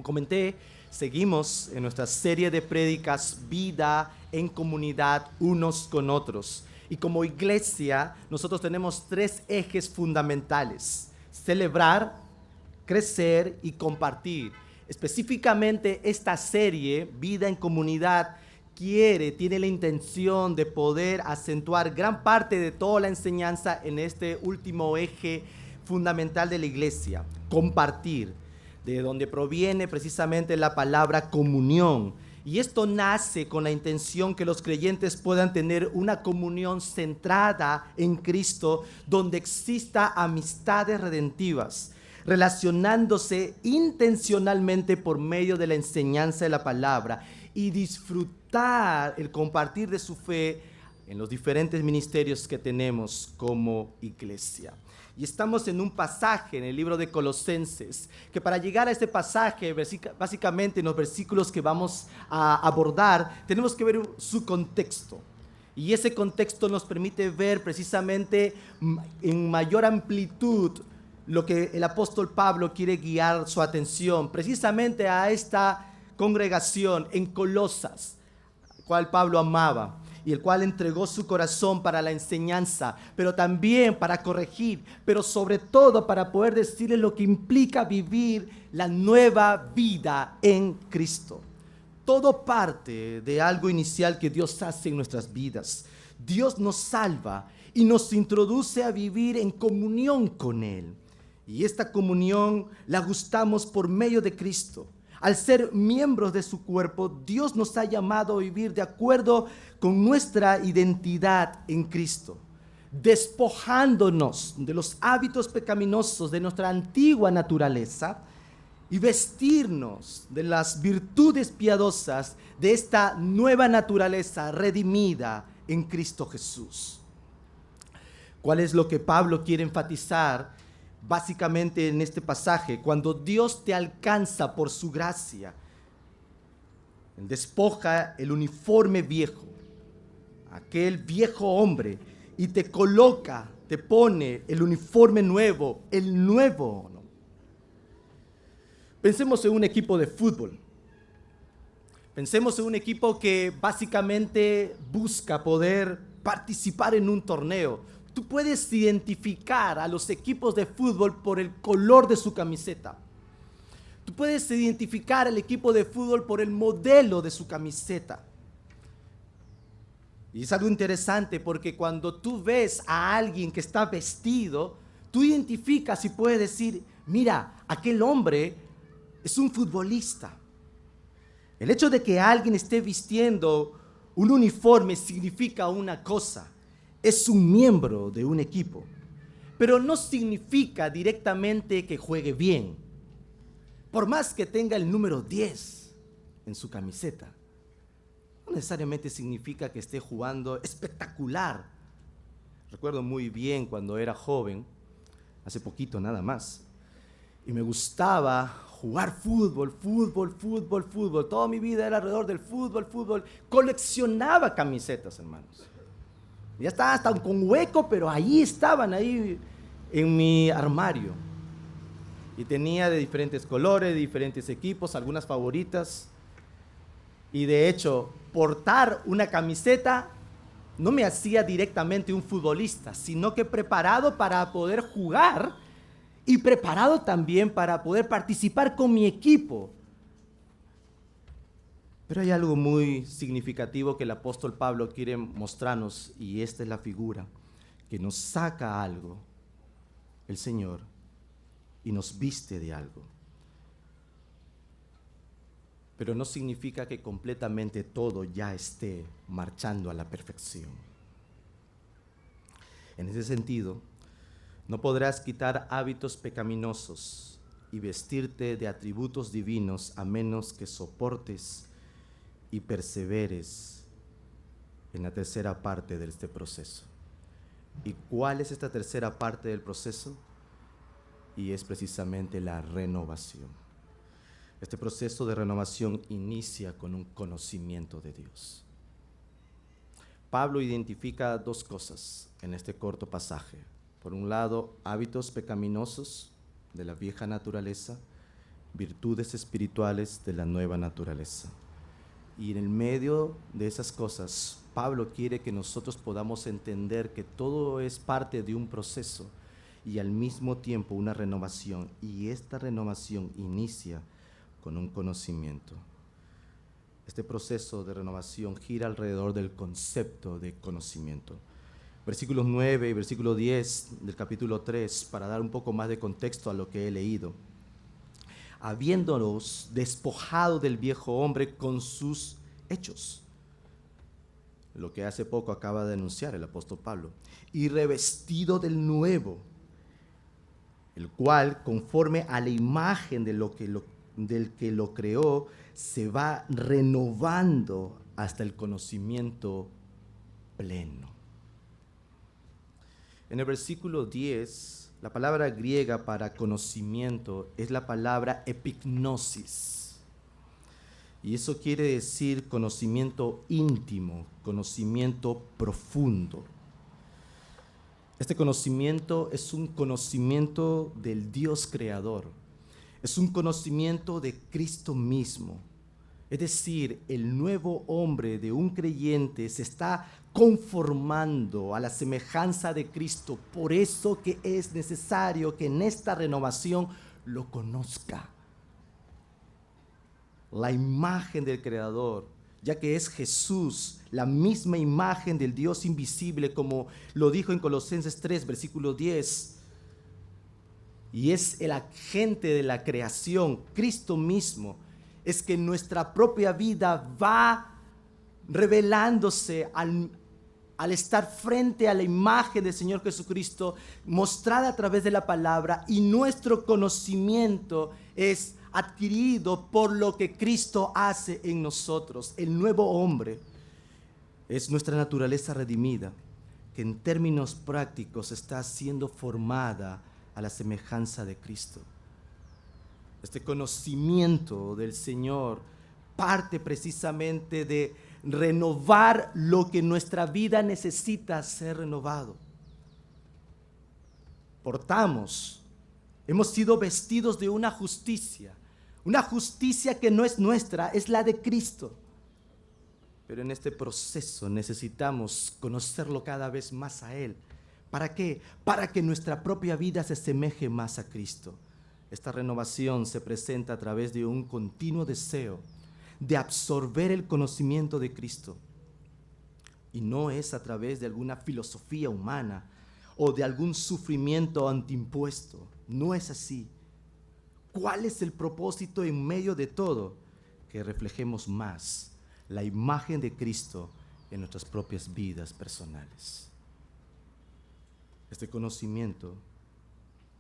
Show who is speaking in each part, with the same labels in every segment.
Speaker 1: comenté, seguimos en nuestra serie de prédicas Vida en Comunidad unos con otros. Y como iglesia, nosotros tenemos 3 ejes fundamentales: celebrar, crecer y compartir. Específicamente esta serie, Vida en Comunidad, tiene la intención de poder acentuar gran parte de toda la enseñanza en este último eje fundamental de la iglesia: compartir, de donde proviene precisamente la palabra comunión. Y esto nace con la intención que los creyentes puedan tener una comunión centrada en Cristo, donde exista amistades redentivas, relacionándose intencionalmente por medio de la enseñanza de la palabra y disfrutar el compartir de su fe en los diferentes ministerios que tenemos como iglesia. Y estamos en un pasaje en el libro de Colosenses, que para llegar a este pasaje, básicamente en los versículos que vamos a abordar, tenemos que ver su contexto. Y ese contexto nos permite ver precisamente en mayor amplitud lo que el apóstol Pablo quiere guiar su atención, precisamente a esta congregación en Colosas, cual Pablo amaba y el cual entregó su corazón para la enseñanza, pero también para corregir, pero sobre todo para poder decirle lo que implica vivir la nueva vida en Cristo. Todo parte de algo inicial que Dios hace en nuestras vidas. Dios nos salva y nos introduce a vivir en comunión con Él. Y esta comunión la gustamos por medio de Cristo. Al ser miembros de su cuerpo, Dios nos ha llamado a vivir de acuerdo con nuestra identidad en Cristo, despojándonos de los hábitos pecaminosos de nuestra antigua naturaleza y vestirnos de las virtudes piadosas de esta nueva naturaleza redimida en Cristo Jesús. ¿Cuál es lo que Pablo quiere enfatizar básicamente en este pasaje? Cuando Dios te alcanza por su gracia, Él despoja el uniforme viejo, aquel viejo hombre, y te coloca, te pone el uniforme nuevo, el nuevo, ¿no? Pensemos en un equipo de fútbol. Pensemos en un equipo que básicamente busca poder participar en un torneo. Tú puedes identificar a los equipos de fútbol por el color de su camiseta. Tú puedes identificar al equipo de fútbol por el modelo de su camiseta. Y es algo interesante porque cuando tú ves a alguien que está vestido, tú identificas y puedes decir: mira, aquel hombre es un futbolista. El hecho de que alguien esté vistiendo un uniforme significa una cosa: es un miembro de un equipo, pero no significa directamente que juegue bien. Por más que tenga el número 10 en su camiseta, no necesariamente significa que esté jugando espectacular. Recuerdo muy bien cuando era joven, hace poquito nada más, y me gustaba jugar fútbol. Toda mi vida era alrededor del fútbol. Coleccionaba camisetas, hermanos. Ya estaban hasta con hueco, pero ahí estaban, ahí en mi armario. Y tenía de diferentes colores, de diferentes equipos, algunas favoritas. Y de hecho, portar una camiseta no me hacía directamente un futbolista, sino que preparado para poder jugar y preparado también para poder participar con mi equipo. Pero hay algo muy significativo que el apóstol Pablo quiere mostrarnos, y esta es la figura, que nos saca algo, el Señor, y nos viste de algo. Pero no significa que completamente todo ya esté marchando a la perfección. En ese sentido, no podrás quitar hábitos pecaminosos y vestirte de atributos divinos a menos que soportes y perseveres en la tercera parte de este proceso. ¿Y cuál es esta tercera parte del proceso? Y es precisamente la renovación. Este proceso de renovación inicia con un conocimiento de Dios. Pablo identifica 2 cosas en este corto pasaje. Por un lado, hábitos pecaminosos de la vieja naturaleza, virtudes espirituales de la nueva naturaleza. Y en el medio de esas cosas, Pablo quiere que nosotros podamos entender que todo es parte de un proceso y al mismo tiempo una renovación. Y esta renovación inicia con un conocimiento. Este proceso de renovación gira alrededor del concepto de conocimiento. Versículos 9 y versículo 10 del capítulo 3, para dar un poco más de contexto a lo que he leído. Habiéndonos despojado del viejo hombre con sus hechos, lo que hace poco acaba de anunciar el apóstol Pablo, y revestido del nuevo, el cual, conforme a la imagen del que lo creó, se va renovando hasta el conocimiento pleno. En el versículo 10, la palabra griega para conocimiento es la palabra epignosis. Y eso quiere decir conocimiento íntimo, conocimiento profundo. Este conocimiento es un conocimiento del Dios creador. Es un conocimiento de Cristo mismo. Es decir, el nuevo hombre de un creyente se está conformando a la semejanza de Cristo. Por eso que es necesario que en esta renovación lo conozca. La imagen del Creador, ya que es Jesús, la misma imagen del Dios invisible, como lo dijo en Colosenses 3, versículo 10. Y es el agente de la creación, Cristo mismo. Es que nuestra propia vida va revelándose al estar frente a la imagen del Señor Jesucristo, mostrada a través de la palabra, y nuestro conocimiento es adquirido por lo que Cristo hace en nosotros. El nuevo hombre es nuestra naturaleza redimida, que en términos prácticos está siendo formada a la semejanza de Cristo. Este conocimiento del Señor parte precisamente de renovar lo que nuestra vida necesita ser renovado. Hemos sido vestidos de una justicia que no es nuestra, es la de Cristo. Pero en este proceso necesitamos conocerlo cada vez más a Él. ¿Para qué? Para que nuestra propia vida se asemeje más a Cristo. Esta renovación se presenta a través de un continuo deseo de absorber el conocimiento de Cristo. Y no es a través de alguna filosofía humana o de algún sufrimiento antiimpuesto. No es así. ¿Cuál es el propósito en medio de todo? Que reflejemos más la imagen de Cristo en nuestras propias vidas personales. Este conocimiento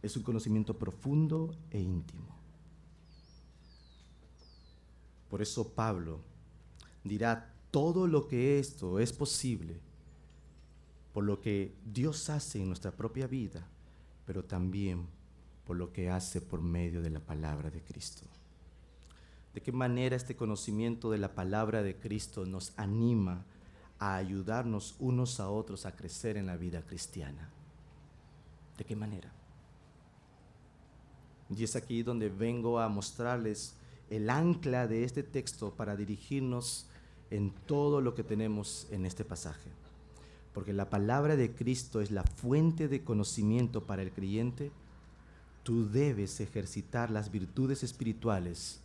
Speaker 1: es un conocimiento profundo e íntimo. Por eso Pablo dirá: todo lo que esto es posible por lo que Dios hace en nuestra propia vida, pero también por lo que hace por medio de la palabra de Cristo. ¿De qué manera este conocimiento de la palabra de Cristo nos anima a ayudarnos unos a otros a crecer en la vida cristiana? ¿De qué manera? Y es aquí donde vengo a mostrarles el ancla de este texto para dirigirnos en todo lo que tenemos en este pasaje. Porque la palabra de Cristo es la fuente de conocimiento para el creyente. Tú debes ejercitar las virtudes espirituales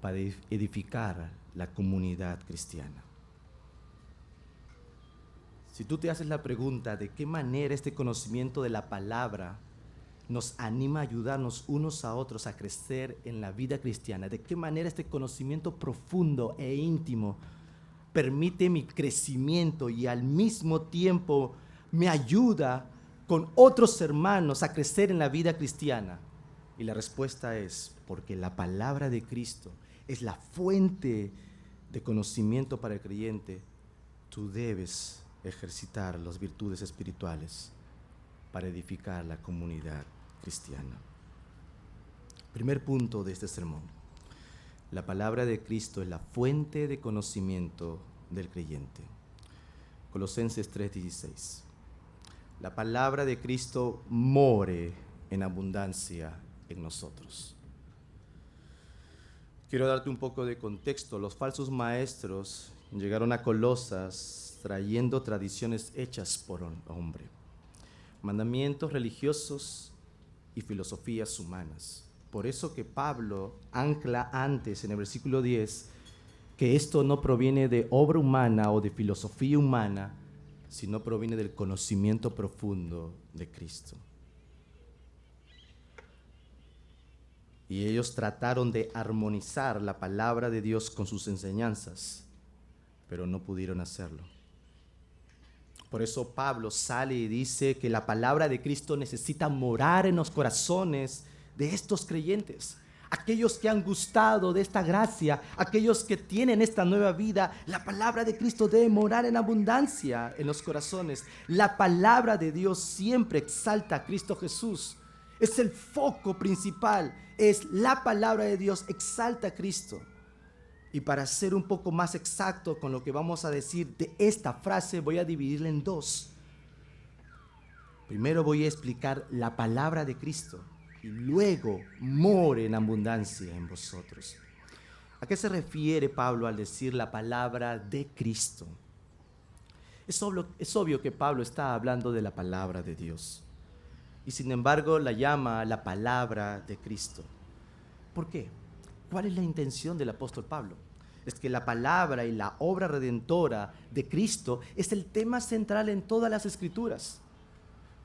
Speaker 1: para edificar la comunidad cristiana. Si tú te haces la pregunta de qué manera este conocimiento de la palabra nos anima a ayudarnos unos a otros a crecer en la vida cristiana, de qué manera este conocimiento profundo e íntimo permite mi crecimiento y al mismo tiempo me ayuda con otros hermanos a crecer en la vida cristiana. Y la respuesta es porque la palabra de Cristo es la fuente de conocimiento para el creyente. Tú debes ejercitar las virtudes espirituales para edificar la comunidad cristiana. Primer punto de este sermón: la palabra de Cristo es la fuente de conocimiento del creyente. Colosenses 3:16. La palabra de Cristo more en abundancia en nosotros. Quiero darte un poco de contexto. Los falsos maestros llegaron a Colosas trayendo tradiciones hechas por un hombre, mandamientos religiosos y filosofías humanas. Por eso que Pablo ancla antes en el versículo 10 que esto no proviene de obra humana o de filosofía humana, sino proviene del conocimiento profundo de Cristo. Y ellos trataron de armonizar la palabra de Dios con sus enseñanzas, pero no pudieron hacerlo. Por eso Pablo sale y dice que la palabra de Cristo necesita morar en los corazones de estos creyentes. Aquellos que han gustado de esta gracia, aquellos que tienen esta nueva vida, la palabra de Cristo debe morar en abundancia en los corazones. La palabra de Dios siempre exalta a Cristo Jesús. Es el foco principal, es la palabra de Dios, exalta a Cristo. Y para ser un poco más exacto con lo que vamos a decir de esta frase, voy a dividirla en dos. Primero voy a explicar la palabra de Cristo y luego more en abundancia en vosotros. ¿A qué se refiere Pablo al decir la palabra de Cristo? Es obvio que Pablo está hablando de la palabra de Dios. Y sin embargo la llama la palabra de Cristo. ¿Por qué? ¿Cuál es la intención del apóstol Pablo? Es que la palabra y la obra redentora de Cristo es el tema central en todas las Escrituras.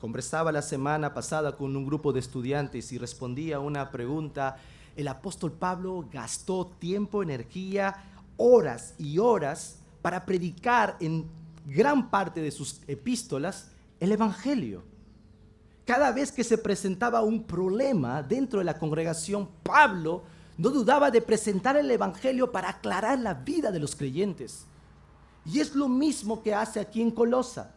Speaker 1: Conversaba la semana pasada con un grupo de estudiantes y respondía a una pregunta. El apóstol Pablo gastó tiempo, energía, horas y horas para predicar en gran parte de sus epístolas el Evangelio. Cada vez que se presentaba un problema dentro de la congregación, Pablo no dudaba de presentar el Evangelio para aclarar la vida de los creyentes. Y es lo mismo que hace aquí en Colosa.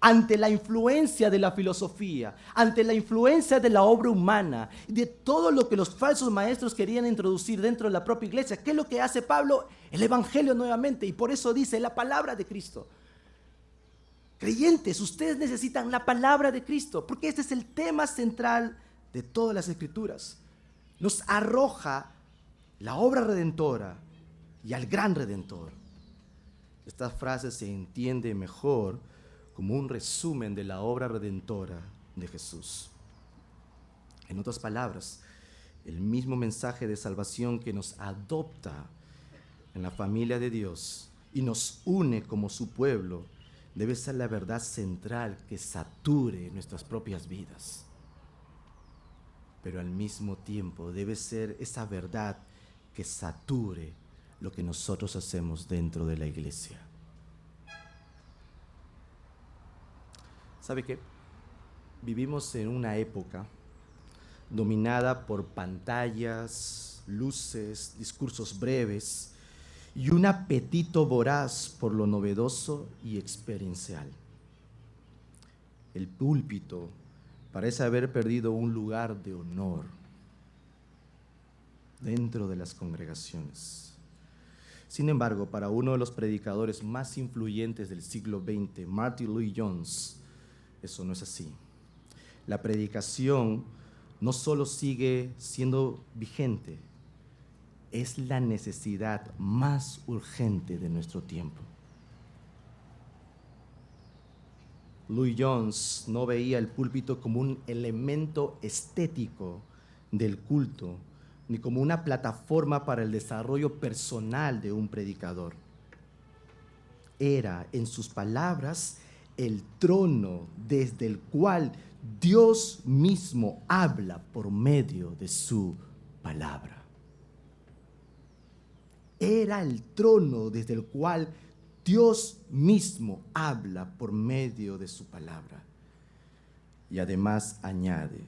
Speaker 1: Ante la influencia de la filosofía, ante la influencia de la obra humana, de todo lo que los falsos maestros querían introducir dentro de la propia iglesia, ¿qué es lo que hace Pablo? El Evangelio nuevamente, y por eso dice la palabra de Cristo. Creyentes, ustedes necesitan la palabra de Cristo, porque este es el tema central de todas las Escrituras. Nos arroja la obra redentora y al gran Redentor. Esta frase se entiende mejor como un resumen de la obra redentora de Jesús. En otras palabras, el mismo mensaje de salvación que nos adopta en la familia de Dios y nos une como su pueblo, debe ser la verdad central que sature nuestras propias vidas. Pero al mismo tiempo debe ser esa verdad que sature lo que nosotros hacemos dentro de la iglesia. ¿Sabe qué? Vivimos en una época dominada por pantallas, luces, discursos breves y un apetito voraz por lo novedoso y experiencial. El púlpito parece haber perdido un lugar de honor dentro de las congregaciones. Sin embargo, para uno de los predicadores más influyentes del siglo XX, Martin Lloyd-Jones, eso no es así. La predicación no solo sigue siendo vigente, es la necesidad más urgente de nuestro tiempo. Lloyd-Jones no veía el púlpito como un elemento estético del culto, ni como una plataforma para el desarrollo personal de un predicador. Era, en sus palabras, el trono desde el cual Dios mismo habla por medio de su palabra. Era el trono desde el cual Dios mismo habla por medio de su palabra. Y además añade,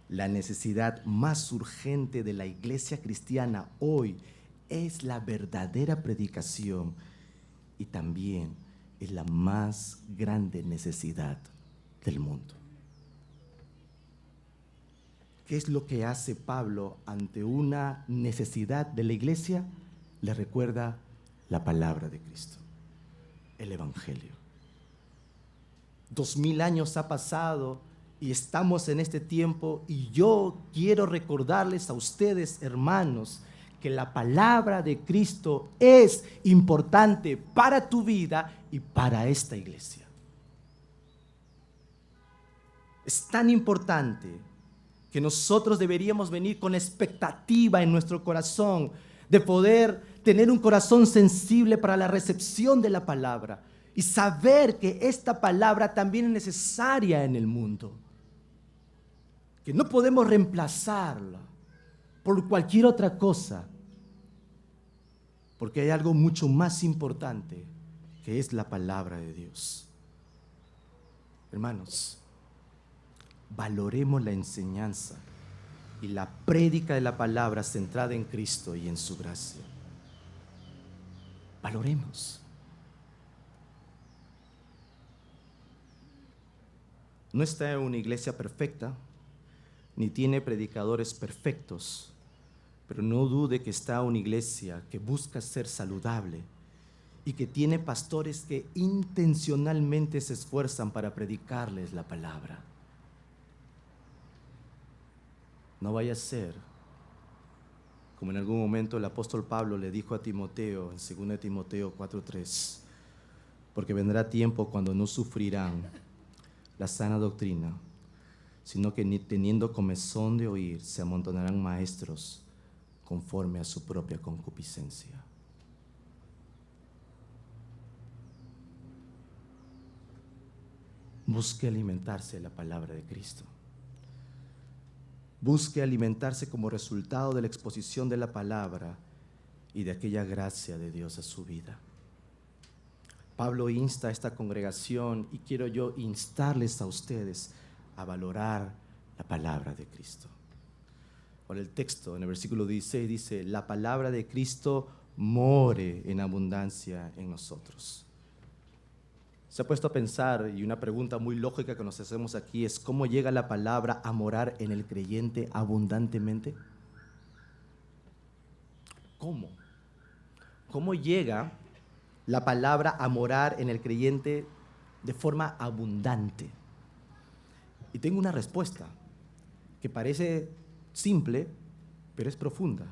Speaker 1: la necesidad más urgente de la iglesia cristiana hoy es la verdadera predicación y también es la más grande necesidad del mundo. ¿Qué es lo que hace Pablo ante una necesidad de la iglesia? Le recuerda la palabra de Cristo, el Evangelio. 2000 años ha pasado y estamos en este tiempo y yo quiero recordarles a ustedes, hermanos, que la palabra de Cristo es importante para tu vida y para esta iglesia. Es tan importante que nosotros deberíamos venir con expectativa en nuestro corazón de poder tener un corazón sensible para la recepción de la palabra y saber que esta palabra también es necesaria en el mundo, que no podemos reemplazarla por cualquier otra cosa, porque hay algo mucho más importante que es la palabra de Dios. Hermanos, valoremos la enseñanza y la prédica de la palabra centrada en Cristo y en su gracia. Valoremos. No está en una iglesia perfecta, ni tiene predicadores perfectos, pero no dude que está una iglesia que busca ser saludable y que tiene pastores que intencionalmente se esfuerzan para predicarles la palabra. No vaya a ser como en algún momento el apóstol Pablo le dijo a Timoteo en 2 Timoteo 4:3, porque vendrá tiempo cuando no sufrirán la sana doctrina, sino que ni teniendo comezón de oír, se amontonarán maestros conforme a su propia concupiscencia. Busque alimentarse de la palabra de Cristo. Busque alimentarse como resultado de la exposición de la palabra y de aquella gracia de Dios a su vida. Pablo insta a esta congregación y quiero yo instarles a ustedes a valorar la palabra de Cristo. Ahora el texto en el versículo 16 dice: la palabra de Cristo more en abundancia en nosotros. ¿Se ha puesto a pensar? Y una pregunta muy lógica que nos hacemos aquí es: ¿cómo llega la palabra a morar en el creyente abundantemente? ¿Cómo? ¿Cómo llega la palabra a morar en el creyente de forma abundante? Y tengo una respuesta que parece simple, pero es profunda: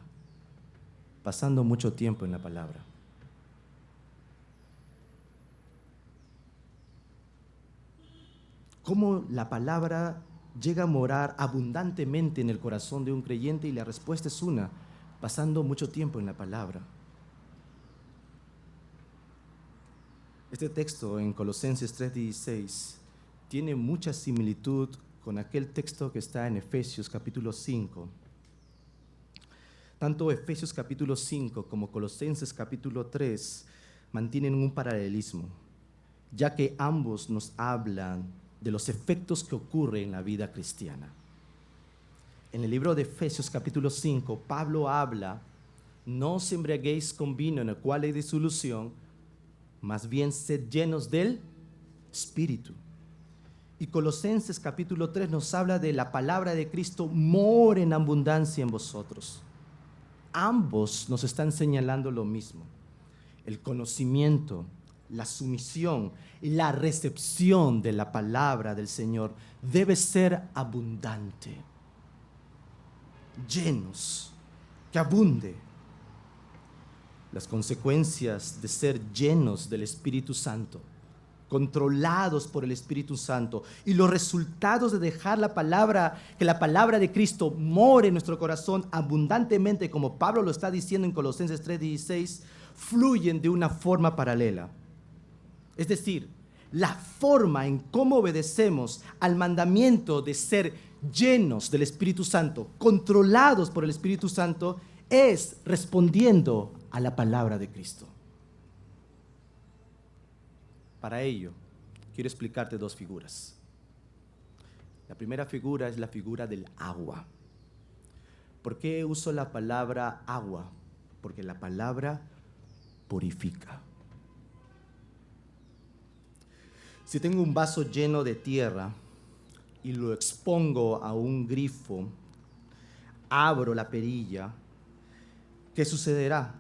Speaker 1: pasando mucho tiempo en la palabra. ¿Cómo la palabra llega a morar abundantemente en el corazón de un creyente? Y la respuesta es una: pasando mucho tiempo en la palabra. Este texto en Colosenses 3:16 tiene mucha similitud con aquel texto que está en Efesios capítulo 5. Tanto Efesios capítulo 5 como Colosenses capítulo 3 mantienen un paralelismo, ya que ambos nos hablan de los efectos que ocurren en la vida cristiana. En el libro de Efesios capítulo 5, Pablo habla: no os embriaguéis con vino en el cual hay disolución, más bien sed llenos del Espíritu. Y Colosenses capítulo 3 nos habla de la palabra de Cristo more en abundancia en vosotros. Ambos nos están señalando lo mismo: el conocimiento, la sumisión y la recepción de la palabra del Señor debe ser abundante, llenos, que abunde. Las consecuencias de ser llenos del Espíritu Santo, controlados por el Espíritu Santo, y los resultados de dejar la palabra, que la palabra de Cristo more en nuestro corazón abundantemente, como Pablo lo está diciendo en Colosenses 3:16, fluyen de una forma paralela. Es decir, la forma en cómo obedecemos al mandamiento de ser llenos del Espíritu Santo, controlados por el Espíritu Santo, es respondiendo a la palabra de Cristo. Para ello, quiero explicarte dos figuras. La primera figura es la figura del agua. ¿Por qué uso la palabra agua? Porque la palabra purifica. Si tengo un vaso lleno de tierra y lo expongo a un grifo, abro la perilla, ¿qué sucederá?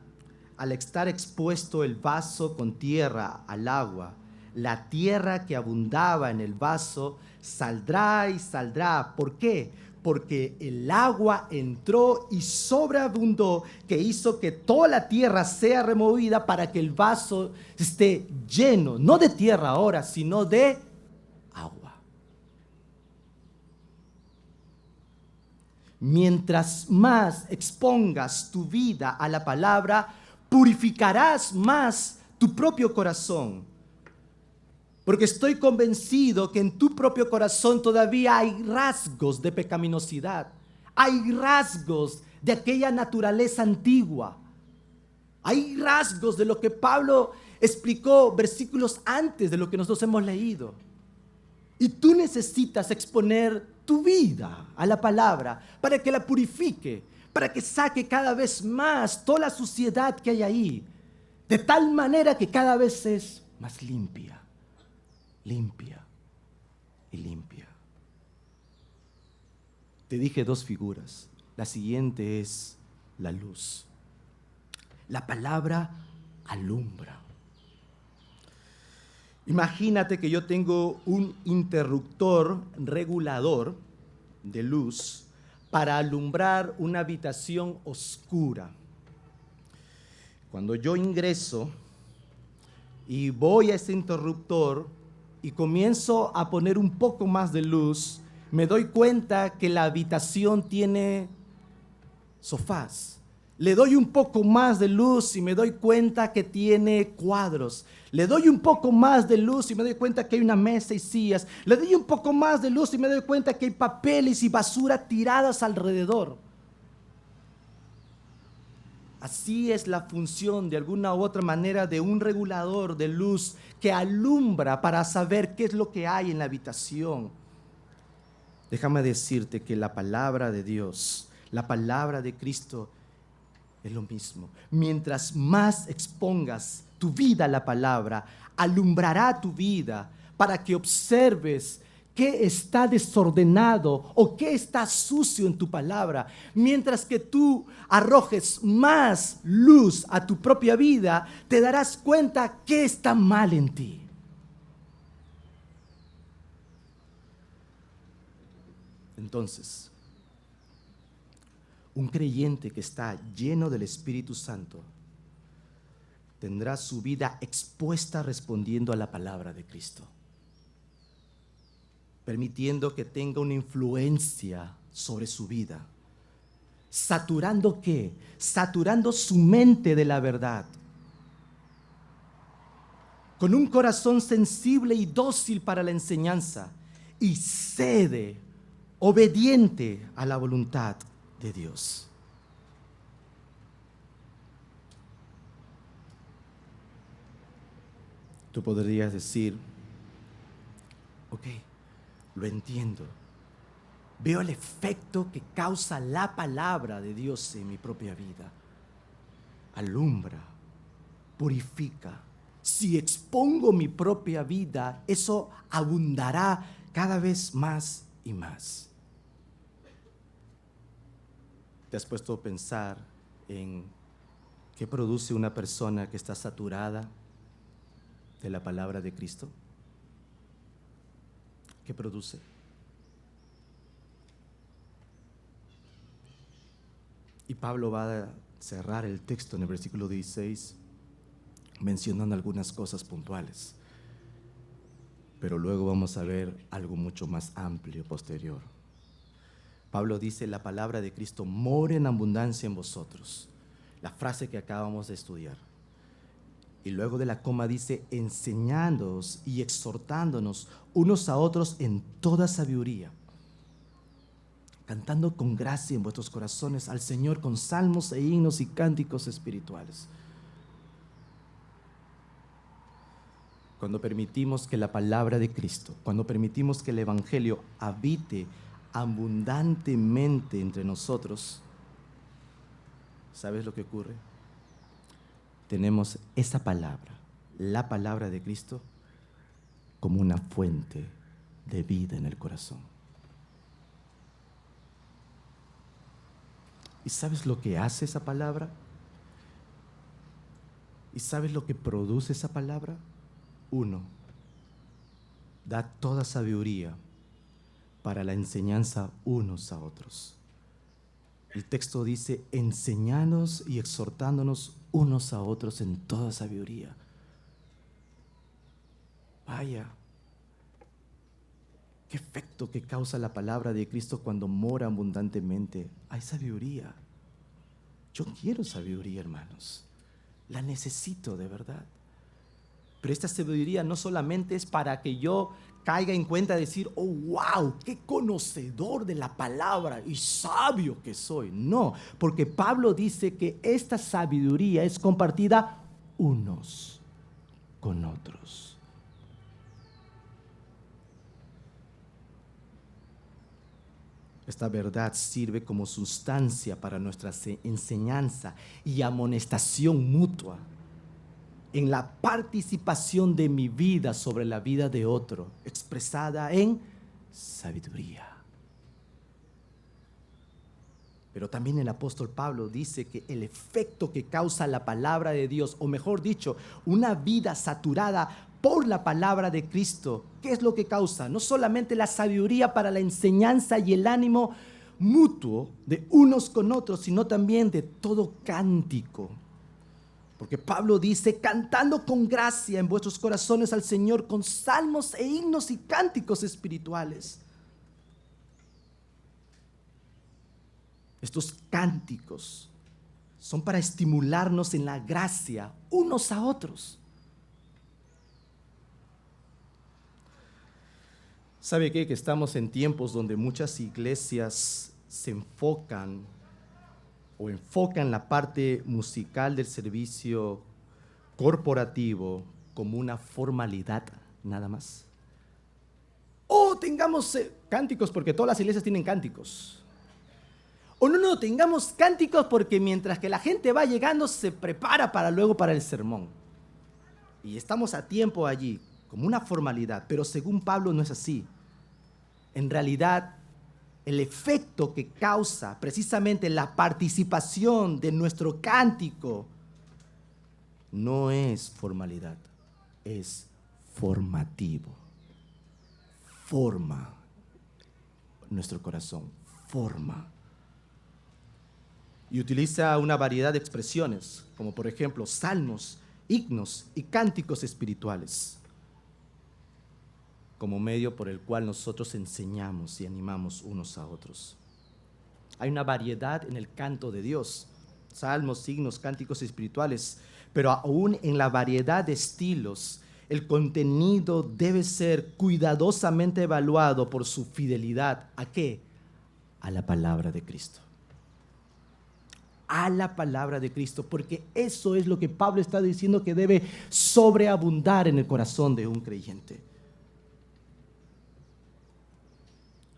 Speaker 1: Al estar expuesto el vaso con tierra al agua, la tierra que abundaba en el vaso saldrá y saldrá. ¿Por qué? porque el agua entró y sobreabundó, que hizo que toda la tierra sea removida para que el vaso esté lleno, no de tierra ahora, sino de agua. Mientras más expongas tu vida a la palabra, purificarás más tu propio corazón. Porque estoy convencido que en tu propio corazón todavía hay rasgos de pecaminosidad. Hay rasgos de aquella naturaleza antigua. Hay rasgos de lo que Pablo explicó versículos antes de lo que nosotros hemos leído. Y tú necesitas exponer tu vida a la palabra para que la purifique, para que saque cada vez más toda la suciedad que hay ahí, de tal manera que cada vez es más limpia, limpia y limpia. Te dije dos figuras. La siguiente es la luz. La palabra alumbra. Imagínate que yo tengo un interruptor regulador de luz para alumbrar una habitación oscura. Cuando yo ingreso y voy a ese interruptor y comienzo a poner un poco más de luz, me doy cuenta que la habitación tiene sofás. Le doy un poco más de luz y me doy cuenta que tiene cuadros. Le doy un poco más de luz y me doy cuenta que hay una mesa y sillas. Le doy un poco más de luz y me doy cuenta que hay papeles y basura tiradas alrededor. Así es la función de alguna u otra manera de un regulador de luz que alumbra para saber qué es lo que hay en la habitación. Déjame decirte que la palabra de Dios, la palabra de Cristo, es lo mismo. Mientras más expongas tu vida a la palabra, alumbrará tu vida para que observes qué está desordenado o qué está sucio en tu palabra. Mientras que tú arrojes más luz a tu propia vida, te darás cuenta qué está mal en ti. Entonces, un creyente que está lleno del Espíritu Santo tendrá su vida expuesta respondiendo a la palabra de Cristo, permitiendo que tenga una influencia sobre su vida. ¿Saturando qué? Saturando su mente de la verdad. Con un corazón sensible y dócil para la enseñanza y cede, obediente a la voluntad de Dios. Tú podrías decir, ok, lo entiendo. Veo el efecto que causa la palabra de Dios en mi propia vida. Alumbra, purifica. Si expongo mi propia vida, eso abundará cada vez más y más. ¿Te has puesto a pensar en qué produce una persona que está saturada de la palabra de Cristo? ¿Qué produce? Y Pablo va a cerrar el texto en el versículo 16 mencionando algunas cosas puntuales. Pero luego vamos a ver algo mucho más amplio posterior. Pablo dice, la palabra de Cristo mora en abundancia en vosotros. La frase que acabamos de estudiar. Y luego de la coma dice, enseñándoos y exhortándonos unos a otros en toda sabiduría, cantando con gracia en vuestros corazones al Señor con salmos e himnos y cánticos espirituales. Cuando permitimos que la palabra de Cristo, cuando permitimos que el Evangelio habite abundantemente entre nosotros, ¿sabes lo que ocurre? Tenemos esa palabra, la palabra de Cristo, como una fuente de vida en el corazón. ¿Y sabes lo que hace esa palabra? ¿Y sabes lo que produce esa palabra? Uno, da toda sabiduría para la enseñanza unos a otros. El texto dice, enseñanos y exhortándonos unos a otros en toda sabiduría. Vaya, qué efecto que causa la palabra de Cristo cuando mora abundantemente. Hay sabiduría. Yo quiero sabiduría, hermanos. La necesito de verdad. Pero esta sabiduría no solamente es para que yo caiga en cuenta de decir, oh, wow, qué conocedor de la palabra y sabio que soy. No, porque Pablo dice que esta sabiduría es compartida unos con otros. Esta verdad sirve como sustancia para nuestra enseñanza y amonestación mutua en la participación de mi vida sobre la vida de otro, expresada en sabiduría. Pero también el apóstol Pablo dice que el efecto que causa la palabra de Dios, o mejor dicho, una vida saturada por la palabra de Cristo, ¿qué es lo que causa? No solamente la sabiduría para la enseñanza y el ánimo mutuo de unos con otros, sino también de todo cántico. Porque Pablo dice, cantando con gracia en vuestros corazones al Señor con salmos e himnos y cánticos espirituales. Estos cánticos son para estimularnos en la gracia unos a otros. ¿Sabe qué? Que estamos en tiempos donde muchas iglesias se enfocan la parte musical del servicio corporativo como una formalidad, nada más. O tengamos cánticos porque todas las iglesias tienen cánticos. O no, tengamos cánticos porque mientras que la gente va llegando se prepara para el sermón. Y estamos a tiempo allí, como una formalidad, pero según Pablo no es así. En realidad, el efecto que causa precisamente la participación de nuestro cántico no es formalidad, es formativo. Forma nuestro corazón, forma. Y utiliza una variedad de expresiones, como por ejemplo salmos, himnos y cánticos espirituales, como medio por el cual nosotros enseñamos y animamos unos a otros. Hay una variedad en el canto de Dios, salmos, himnos, cánticos espirituales, pero aún en la variedad de estilos, el contenido debe ser cuidadosamente evaluado por su fidelidad. ¿A qué? A la palabra de Cristo. A la palabra de Cristo, porque eso es lo que Pablo está diciendo que debe sobreabundar en el corazón de un creyente.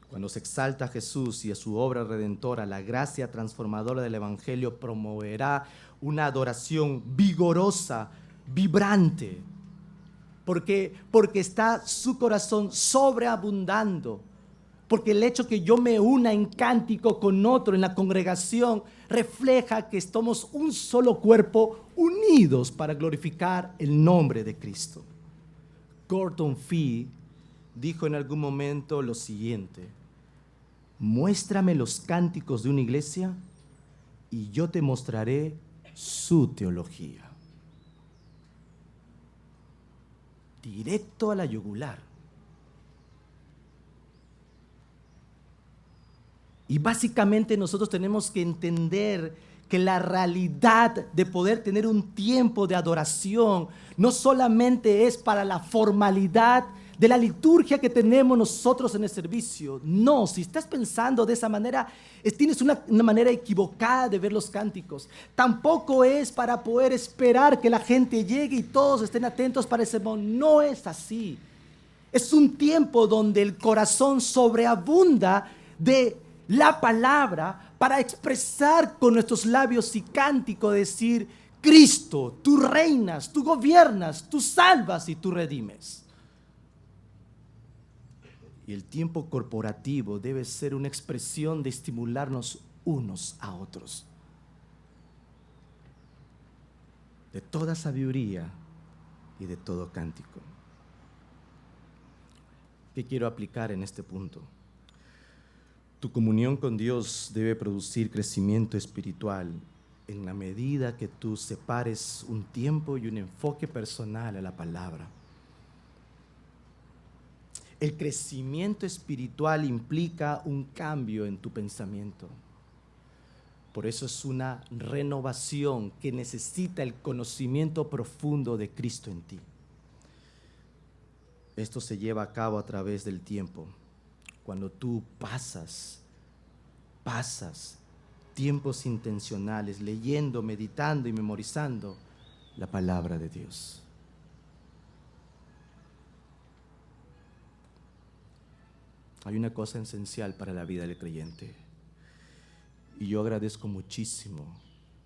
Speaker 1: Cuando se exalta a Jesús y a su obra redentora, la gracia transformadora del Evangelio promoverá una adoración vigorosa, vibrante, porque está su corazón sobreabundando. Porque el hecho que yo me una en cántico con otro en la congregación refleja que somos un solo cuerpo unidos para glorificar el nombre de Cristo. Gordon Fee dijo en algún momento lo siguiente: muéstrame los cánticos de una iglesia y yo te mostraré su teología. Directo a la yugular. Y básicamente nosotros tenemos que entender que la realidad de poder tener un tiempo de adoración no solamente es para la formalidad de la liturgia que tenemos nosotros en el servicio. No, si estás pensando de esa manera, tienes una manera equivocada de ver los cánticos. Tampoco es para poder esperar que la gente llegue y todos estén atentos para el sermón. No es así. Es un tiempo donde el corazón sobreabunda de la palabra para expresar con nuestros labios y cántico, decir: Cristo, tú reinas, tú gobiernas, tú salvas y tú redimes. Y el tiempo corporativo debe ser una expresión de estimularnos unos a otros, de toda sabiduría y de todo cántico. ¿Qué quiero aplicar en este punto? Tu comunión con Dios debe producir crecimiento espiritual en la medida que tú separes un tiempo y un enfoque personal a la palabra. El crecimiento espiritual implica un cambio en tu pensamiento. Por eso es una renovación que necesita el conocimiento profundo de Cristo en ti. Esto se lleva a cabo a través del tiempo. Cuando tú pasas tiempos intencionales leyendo, meditando y memorizando la palabra de Dios. Hay una cosa esencial para la vida del creyente. Y yo agradezco muchísimo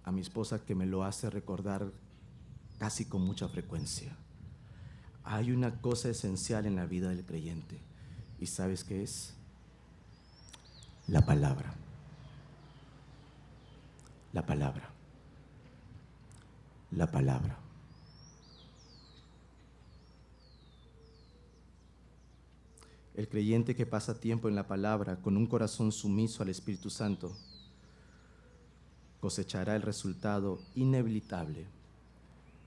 Speaker 1: a mi esposa que me lo hace recordar casi con mucha frecuencia. Hay una cosa esencial en la vida del creyente. ¿Y sabes qué es? La palabra. La palabra. La palabra. El creyente que pasa tiempo en la palabra con un corazón sumiso al Espíritu Santo cosechará el resultado inevitable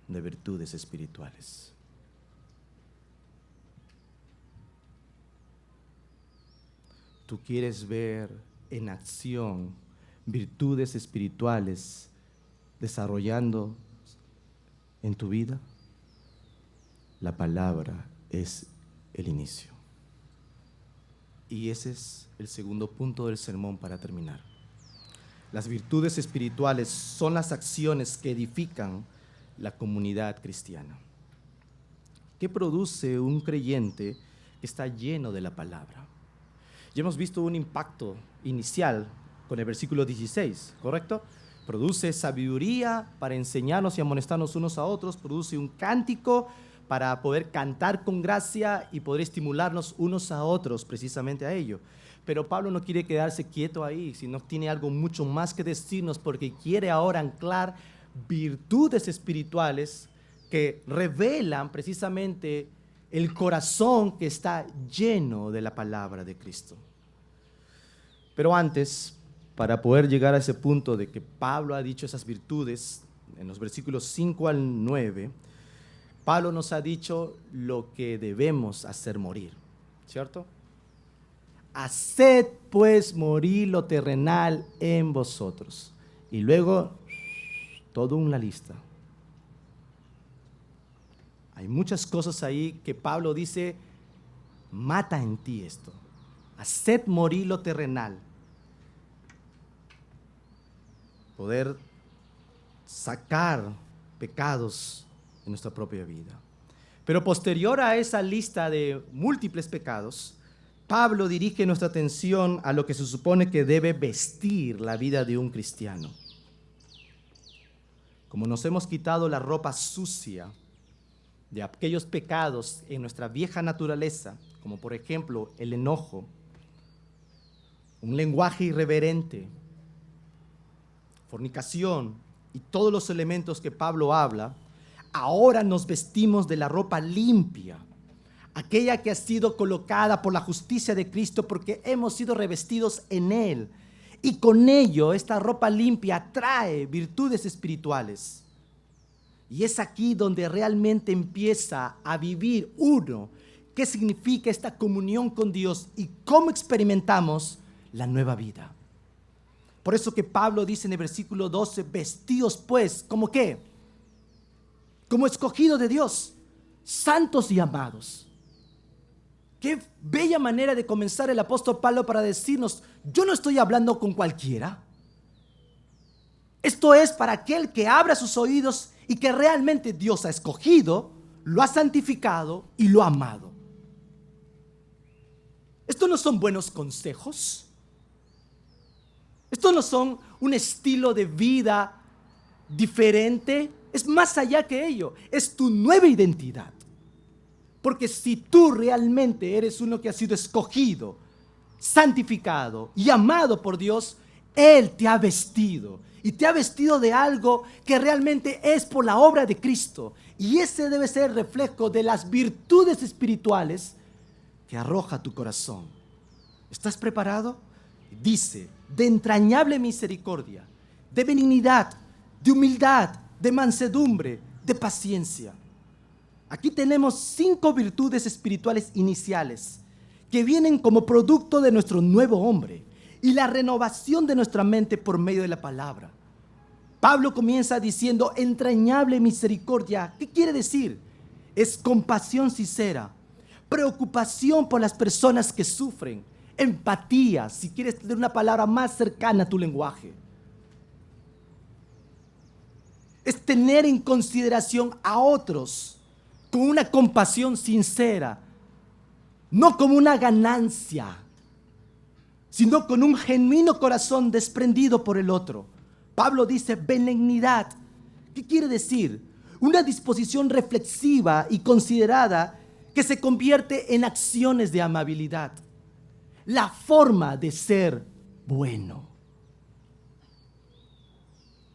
Speaker 1: de virtudes espirituales. ¿Tú quieres ver en acción virtudes espirituales desarrollando en tu vida? La palabra es el inicio. Y ese es el segundo punto del sermón para terminar. Las virtudes espirituales son las acciones que edifican la comunidad cristiana. ¿Qué produce un creyente que está lleno de la palabra? Ya hemos visto un impacto inicial con el versículo 16, ¿correcto? Produce sabiduría para enseñarnos y amonestarnos unos a otros, produce un cántico para poder cantar con gracia y poder estimularnos unos a otros precisamente a ello. Pero Pablo no quiere quedarse quieto ahí, sino tiene algo mucho más que decirnos, porque quiere ahora anclar virtudes espirituales que revelan precisamente el corazón que está lleno de la palabra de Cristo. Pero antes, para poder llegar a ese punto de que Pablo ha dicho esas virtudes, en los versículos 5 al 9, Pablo nos ha dicho lo que debemos hacer morir, ¿cierto? Haced pues morir lo terrenal en vosotros. Y luego, toda una lista. Hay muchas cosas ahí que Pablo dice, mata en ti esto. Haced morir lo terrenal. Poder sacar pecados en nuestra propia vida. Pero posterior a esa lista de múltiples pecados, Pablo dirige nuestra atención a lo que se supone que debe vestir la vida de un cristiano. Como nos hemos quitado la ropa sucia de aquellos pecados en nuestra vieja naturaleza, como por ejemplo el enojo, un lenguaje irreverente, fornicación y todos los elementos que Pablo habla, ahora nos vestimos de la ropa limpia, aquella que ha sido colocada por la justicia de Cristo, porque hemos sido revestidos en Él. Y con ello, esta ropa limpia trae virtudes espirituales. Y es aquí donde realmente empieza a vivir uno qué significa esta comunión con Dios y cómo experimentamos la nueva vida. Por eso que Pablo dice en el versículo 12, vestíos pues, ¿como qué? Como escogidos de Dios, santos y amados. Qué bella manera de comenzar el apóstol Pablo para decirnos, yo no estoy hablando con cualquiera. Esto es para aquel que abra sus oídos y que realmente Dios ha escogido, lo ha santificado y lo ha amado. Estos no son buenos consejos. Estos no son un estilo de vida diferente. Es más allá que ello. Es tu nueva identidad. Porque si tú realmente eres uno que ha sido escogido, santificado y amado por Dios, Él te ha vestido. Y te ha vestido de algo que realmente es por la obra de Cristo. Y ese debe ser el reflejo de las virtudes espirituales que arroja tu corazón. ¿Estás preparado? Dice, de entrañable misericordia, de benignidad, de humildad, de mansedumbre, de paciencia. Aquí tenemos 5 virtudes espirituales iniciales que vienen como producto de nuestro nuevo hombre y la renovación de nuestra mente por medio de la palabra. Pablo comienza diciendo entrañable misericordia. ¿Qué quiere decir? Es compasión sincera, preocupación por las personas que sufren, empatía, si quieres tener una palabra más cercana a tu lenguaje. Es tener en consideración a otros con una compasión sincera, no como una ganancia, sino con un genuino corazón desprendido por el otro. Pablo dice benignidad. ¿Qué quiere decir? Una disposición reflexiva y considerada que se convierte en acciones de amabilidad. La forma de ser bueno,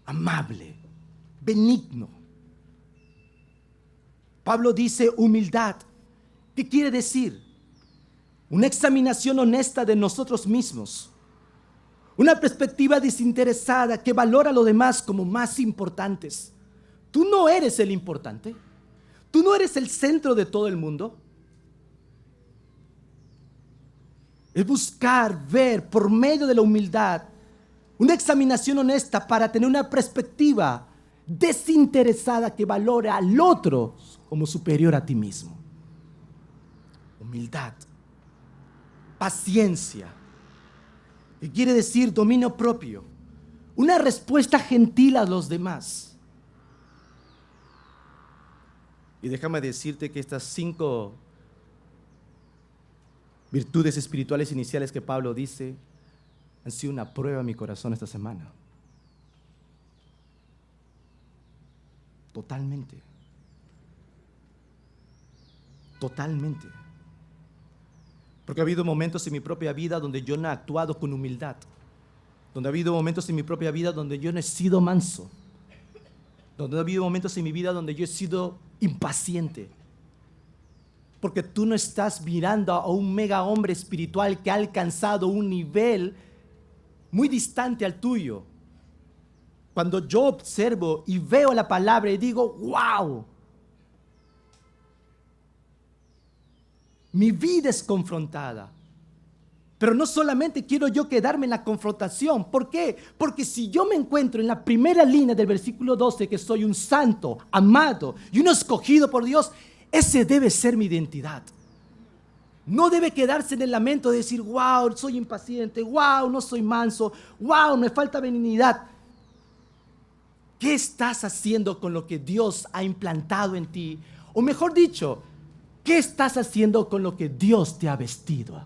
Speaker 1: amable, benigno. Pablo dice humildad. ¿Qué quiere decir? Una examinación honesta de nosotros mismos. Una perspectiva desinteresada que valora a los demás como más importantes. Tú no eres el importante. Tú no eres el centro de todo el mundo. Es buscar, ver por medio de la humildad una examinación honesta para tener una perspectiva desinteresada que valora al otro como superior a ti mismo. Humildad, paciencia, que quiere decir dominio propio, una respuesta gentil a los demás. Y déjame decirte que estas 5 virtudes espirituales iniciales que Pablo dice han sido una prueba en mi corazón esta semana. Totalmente. Totalmente. Porque ha habido momentos en mi propia vida donde yo no he actuado con humildad. Donde ha habido momentos en mi propia vida donde yo no he sido manso. Donde ha habido momentos en mi vida donde yo he sido impaciente. Porque tú no estás mirando a un mega hombre espiritual que ha alcanzado un nivel muy distante al tuyo. Cuando yo observo y veo la palabra y digo, wow, mi vida es confrontada. Pero no solamente quiero yo quedarme en la confrontación. ¿Por qué? Porque si yo me encuentro en la primera línea del versículo 12, que soy un santo, amado y uno escogido por Dios, ese debe ser mi identidad. No debe quedarse en el lamento de decir, wow, soy impaciente, wow, no soy manso, wow, me falta benignidad. ¿Qué estás haciendo con lo que Dios ha implantado en ti? O mejor dicho, ¿qué estás haciendo con lo que Dios te ha vestido?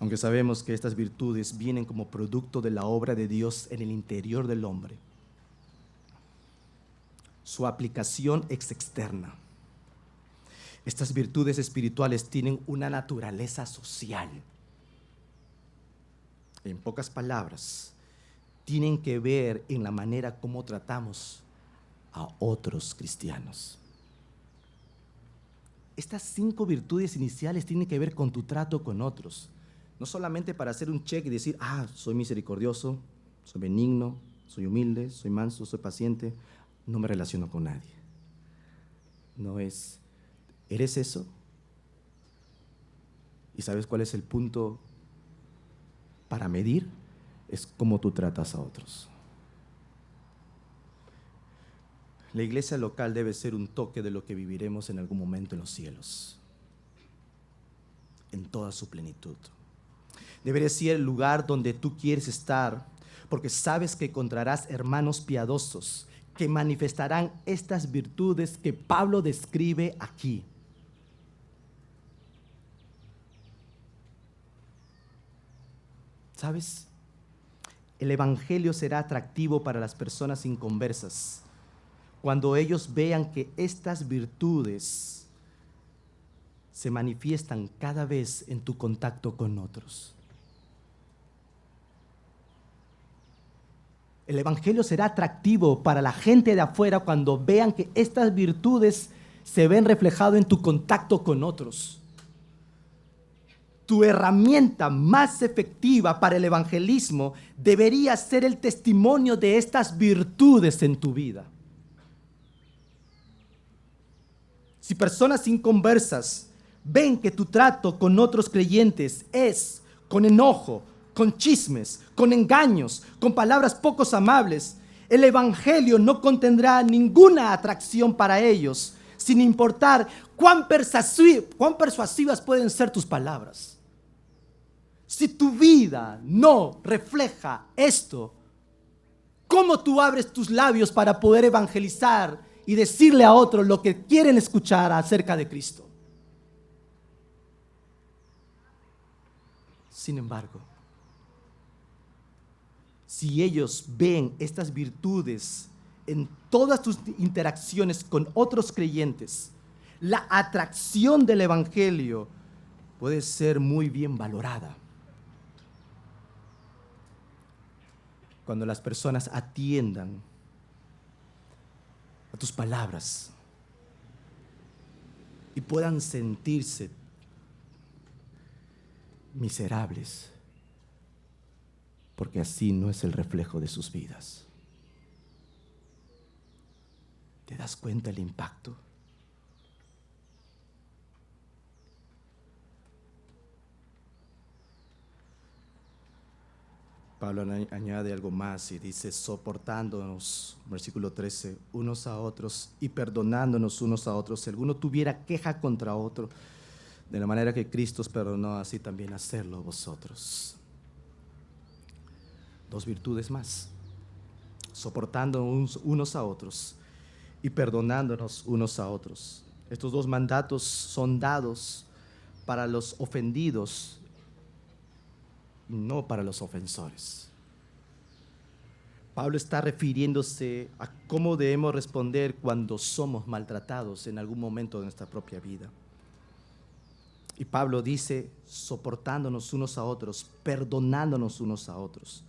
Speaker 1: Aunque sabemos que estas virtudes vienen como producto de la obra de Dios en el interior del hombre, su aplicación es externa. Estas virtudes espirituales tienen una naturaleza social. En pocas palabras, tienen que ver en la manera como tratamos a otros cristianos. Estas 5 virtudes iniciales tienen que ver con tu trato con otros. No solamente para hacer un check y decir, soy misericordioso, soy benigno, soy humilde, soy manso, soy paciente. No me relaciono con nadie. No es, ¿eres eso? ¿Y sabes cuál es el punto para medir? Es cómo tú tratas a otros. La iglesia local debe ser un toque de lo que viviremos en algún momento en los cielos, en toda su plenitud. Debería ser el lugar donde tú quieres estar, porque sabes que encontrarás hermanos piadosos que manifestarán estas virtudes que Pablo describe aquí. ¿Sabes? El evangelio será atractivo para las personas inconversas cuando ellos vean que estas virtudes se manifiestan cada vez en tu contacto con otros. El evangelio será atractivo para la gente de afuera cuando vean que estas virtudes se ven reflejadas en tu contacto con otros. tu herramienta más efectiva para el evangelismo debería ser el testimonio de estas virtudes en tu vida. Si personas inconversas ven que tu trato con otros creyentes es con enojo, con chismes, con engaños, con palabras poco amables, el evangelio no contendrá ninguna atracción para ellos, sin importar cuán persuasivas pueden ser tus palabras. Si tu vida no refleja esto, ¿cómo tú abres tus labios para poder evangelizar y decirle a otros lo que quieren escuchar acerca de Cristo? Sin embargo, si ellos ven estas virtudes en todas tus interacciones con otros creyentes, la atracción del evangelio puede ser muy bien valorada. Cuando las personas atiendan a tus palabras y puedan sentirse miserables, porque así no es el reflejo de sus vidas. ¿Te das cuenta el impacto? Pablo añade algo más y dice: soportándonos, versículo 13, unos a otros y perdonándonos unos a otros. Si alguno tuviera queja contra otro, de la manera que Cristo os perdonó, así también hacerlo vosotros. Dos virtudes más: soportándonos unos a otros y perdonándonos unos a otros. Estos dos mandatos son dados para los ofendidos, no para los ofensores. Pablo está refiriéndose a cómo debemos responder cuando somos maltratados en algún momento de nuestra propia vida. Y Pablo dice: soportándonos unos a otros, perdonándonos unos a otros.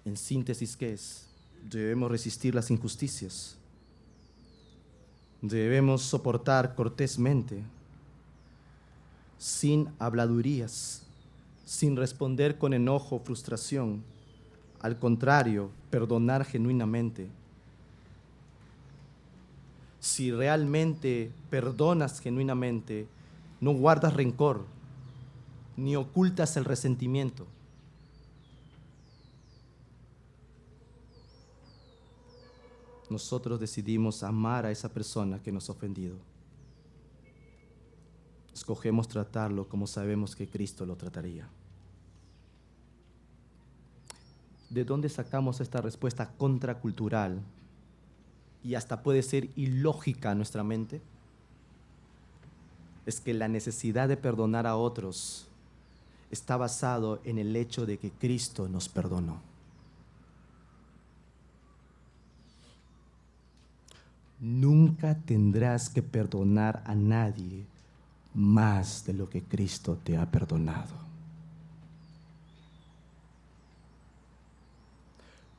Speaker 1: En síntesis, ¿qué es? Debemos resistir las injusticias. Debemos soportar cortésmente, sin habladurías, sin responder con enojo o frustración. Al contrario, perdonar genuinamente. Si realmente perdonas genuinamente, no guardas rencor, ni ocultas el resentimiento. Nosotros decidimos amar a esa persona que nos ha ofendido. Escogemos tratarlo como sabemos que Cristo lo trataría. ¿De dónde sacamos esta respuesta contracultural y hasta puede ser ilógica a nuestra mente? Es que la necesidad de perdonar a otros está basado en el hecho de que Cristo nos perdonó. Nunca tendrás que perdonar a nadie más de lo que Cristo te ha perdonado.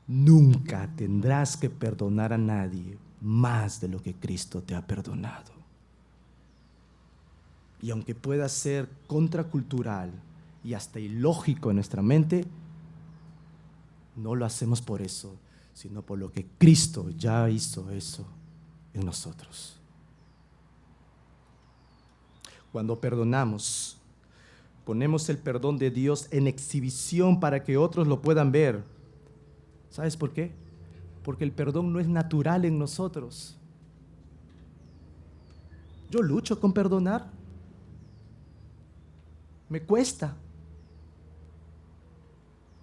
Speaker 1: Nunca tendrás que perdonar a nadie más de lo que Cristo te ha perdonado. Y aunque pueda ser contracultural y hasta ilógico en nuestra mente, no lo hacemos por eso, sino por lo que Cristo ya hizo eso en nosotros. Cuando perdonamos, ponemos el perdón de Dios en exhibición para que otros lo puedan ver. ¿Sabes por qué? Porque el perdón no es natural en nosotros. Yo lucho con perdonar. Me cuesta.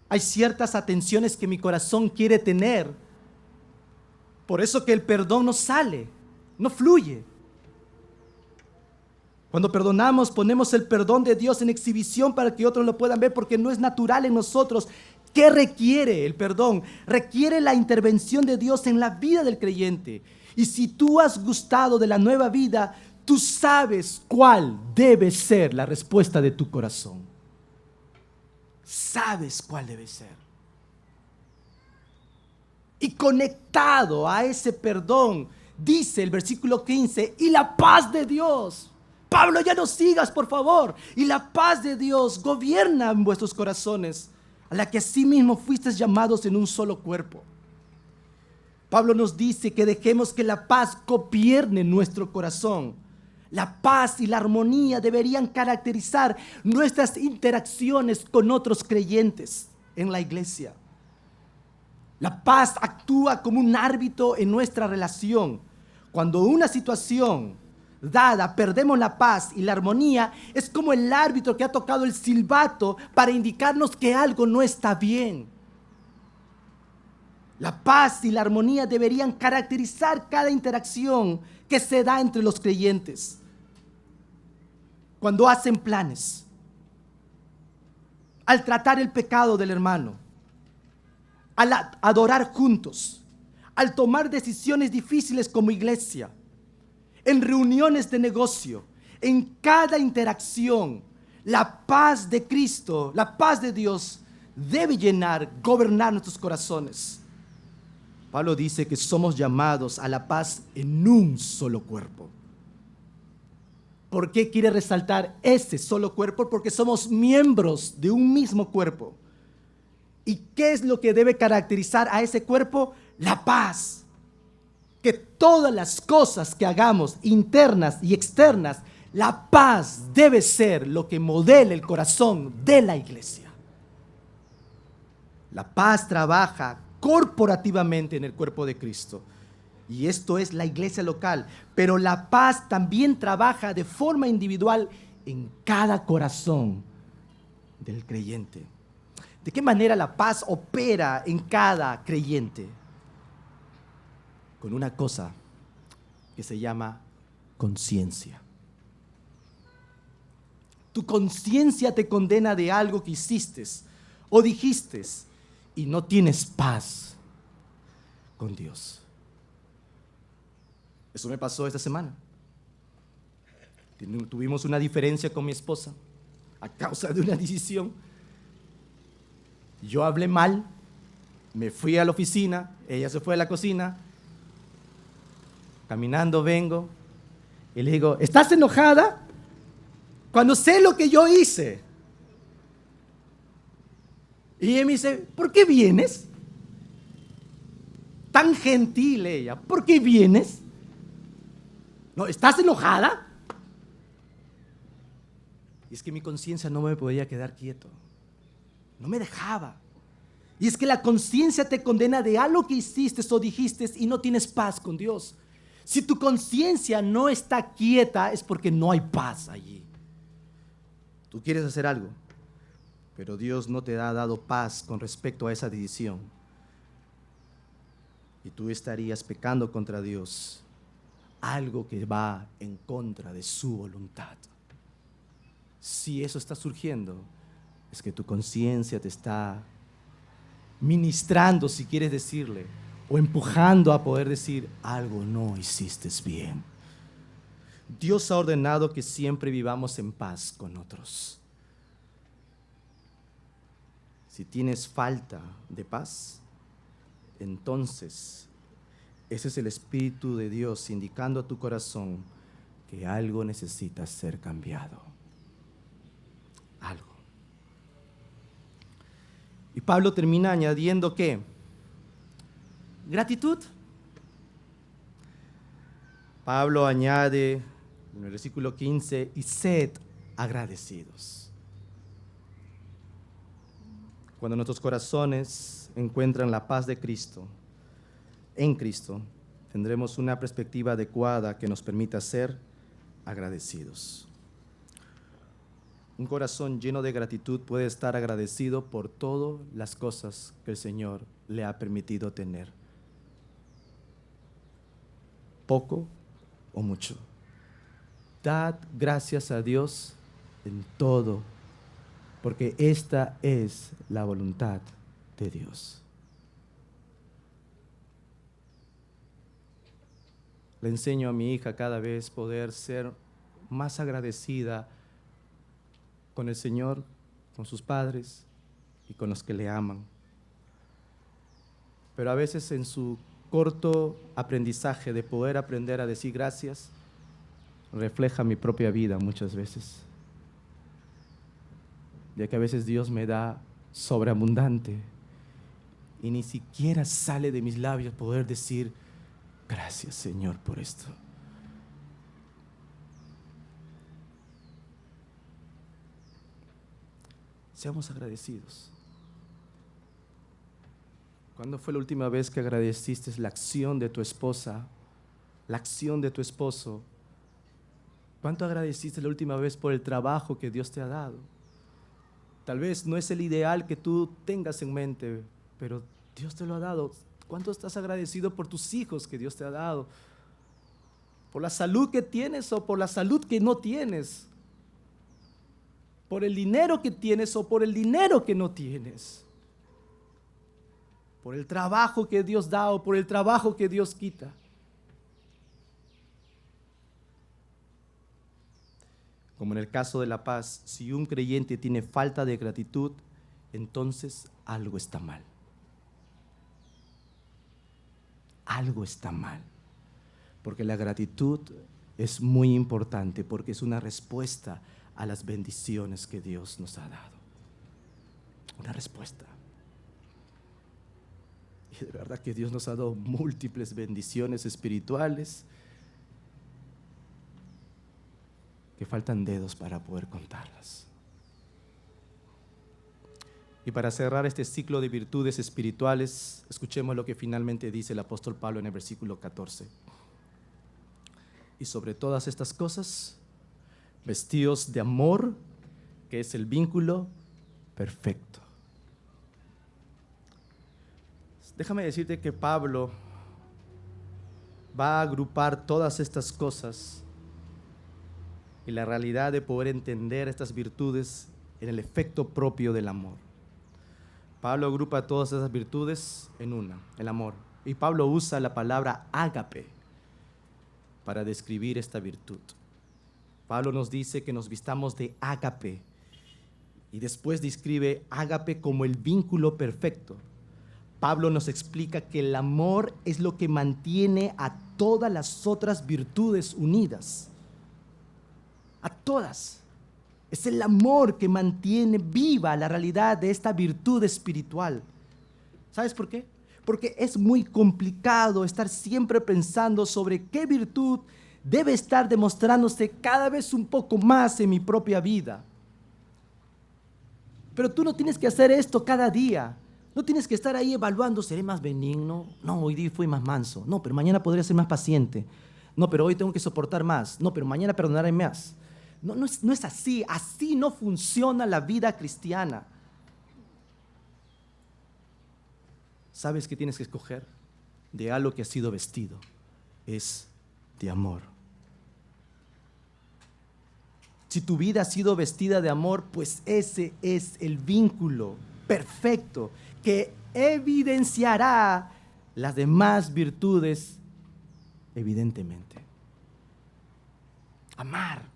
Speaker 1: Hay ciertas atenciones que mi corazón quiere tener. Por eso que el perdón no sale, no fluye. Cuando perdonamos, ponemos el perdón de Dios en exhibición para que otros lo puedan ver, porque no es natural en nosotros. ¿Qué requiere el perdón? Requiere la intervención de Dios en la vida del creyente. Y si tú has gustado de la nueva vida, tú sabes cuál debe ser la respuesta de tu corazón. Sabes cuál debe ser. Y conectado a ese perdón, dice el versículo 15, y la paz de Dios, Pablo, ya no sigas, por favor. Y la paz de Dios gobierna en vuestros corazones, a la que asimismo fuisteis llamados en un solo cuerpo. Pablo nos dice que dejemos que la paz gobierne nuestro corazón. La paz y la armonía deberían caracterizar nuestras interacciones con otros creyentes en la iglesia. La paz actúa como un árbitro en nuestra relación. Cuando una situación dada perdemos la paz y la armonía, es como el árbitro que ha tocado el silbato para indicarnos que algo no está bien. La paz y la armonía deberían caracterizar cada interacción que se da entre los creyentes. Cuando hacen planes, al tratar el pecado del hermano, al adorar juntos, al tomar decisiones difíciles como iglesia, en reuniones de negocio, en cada interacción, la paz de Cristo, la paz de Dios debe gobernar nuestros corazones. Pablo dice que somos llamados a la paz en un solo cuerpo. ¿Por qué quiere resaltar ese solo cuerpo? Porque somos miembros de un mismo cuerpo. ¿Y qué es lo que debe caracterizar a ese cuerpo? La paz. Que todas las cosas que hagamos, internas y externas, la paz debe ser lo que modela el corazón de la iglesia. La paz trabaja corporativamente en el cuerpo de Cristo. Y esto es la iglesia local. Pero la paz también trabaja de forma individual en cada corazón del creyente. ¿De qué manera la paz opera en cada creyente? Con una cosa que se llama conciencia. Tu conciencia te condena de algo que hiciste o dijiste y no tienes paz con Dios. Eso me pasó esta semana. Tuvimos una diferencia con mi esposa a causa de una decisión. Yo hablé mal, me fui a la oficina, ella se fue a la cocina. Caminando vengo y le digo, ¿estás enojada? Cuando sé lo que yo hice. Y ella me dice, ¿por qué vienes? Tan gentil ella, ¿por qué vienes? ¿No, estás enojada? Y es que mi conciencia no me podía quedar quieto. No me dejaba. Y es que la conciencia te condena de algo que hiciste o dijiste y no tienes paz con Dios. Si tu conciencia no está quieta es porque no hay paz allí. Tú quieres hacer algo, pero Dios no te ha dado paz con respecto a esa decisión. Y tú estarías pecando contra Dios, algo que va en contra de su voluntad. Si eso está surgiendo, es que tu conciencia te está ministrando, si quieres decirle, o empujando a poder decir, algo no hiciste bien. Dios ha ordenado que siempre vivamos en paz con otros. Si tienes falta de paz, entonces ese es el Espíritu de Dios indicando a tu corazón que algo necesita ser cambiado. Algo. Y Pablo termina añadiendo que gratitud. Pablo añade en el versículo 15, y sed agradecidos. Cuando nuestros corazones encuentran la paz de Cristo, en Cristo, tendremos una perspectiva adecuada que nos permita ser agradecidos. Un corazón lleno de gratitud puede estar agradecido por todas las cosas que el Señor le ha permitido tener. Poco o mucho. Dad gracias a Dios en todo, porque esta es la voluntad de Dios. Le enseño a mi hija cada vez poder ser más agradecida con el Señor, con sus padres y con los que le aman. Pero a veces en su corto aprendizaje de poder aprender a decir gracias, refleja mi propia vida muchas veces, ya que a veces Dios me da sobreabundante y ni siquiera sale de mis labios poder decir gracias, Señor, por esto. Seamos agradecidos. ¿Cuándo fue la última vez que agradeciste la acción de tu esposa, la acción de tu esposo? ¿Cuánto agradeciste la última vez por el trabajo que Dios te ha dado? Tal vez no es el ideal que tú tengas en mente, pero Dios te lo ha dado. ¿Cuánto estás agradecido por tus hijos que Dios te ha dado? ¿Por la salud que tienes o por la salud que no tienes? ¿Por el dinero que tienes o por el dinero que no tienes? ¿Por el trabajo que Dios da o por el trabajo que Dios quita? Como en el caso de la paz, si un creyente tiene falta de gratitud, entonces algo está mal. Algo está mal. Porque la gratitud es muy importante, porque es una respuesta a las bendiciones que Dios nos ha dado. Una respuesta. Y de verdad que Dios nos ha dado múltiples bendiciones espirituales que faltan dedos para poder contarlas. Y para cerrar este ciclo de virtudes espirituales, escuchemos lo que finalmente dice el apóstol Pablo en el versículo 14. Y sobre todas estas cosas, vestidos de amor, que es el vínculo perfecto. Déjame decirte que Pablo va a agrupar todas estas cosas y la realidad de poder entender estas virtudes en el efecto propio del amor. Pablo agrupa todas esas virtudes en una, el amor. Y Pablo usa la palabra ágape para describir esta virtud. Pablo nos dice que nos vistamos de ágape y después describe ágape como el vínculo perfecto. Pablo nos explica que el amor es lo que mantiene a todas las otras virtudes unidas. A todas. Es el amor que mantiene viva la realidad de esta virtud espiritual. ¿Sabes por qué? Porque es muy complicado estar siempre pensando sobre qué virtud debe estar demostrándose cada vez un poco más en mi propia vida. Pero tú no tienes que hacer esto cada día. No tienes que estar ahí evaluando, ¿seré más benigno? No, hoy día fui más manso. No, pero mañana podría ser más paciente. No, pero hoy tengo que soportar más. No, pero mañana perdonaré más. No es así. Así no funciona la vida cristiana. ¿Sabes qué tienes que escoger? De algo que has sido vestido. Es de amor. Si tu vida ha sido vestida de amor, pues ese es el vínculo perfecto que evidenciará las demás virtudes evidentemente. Amar.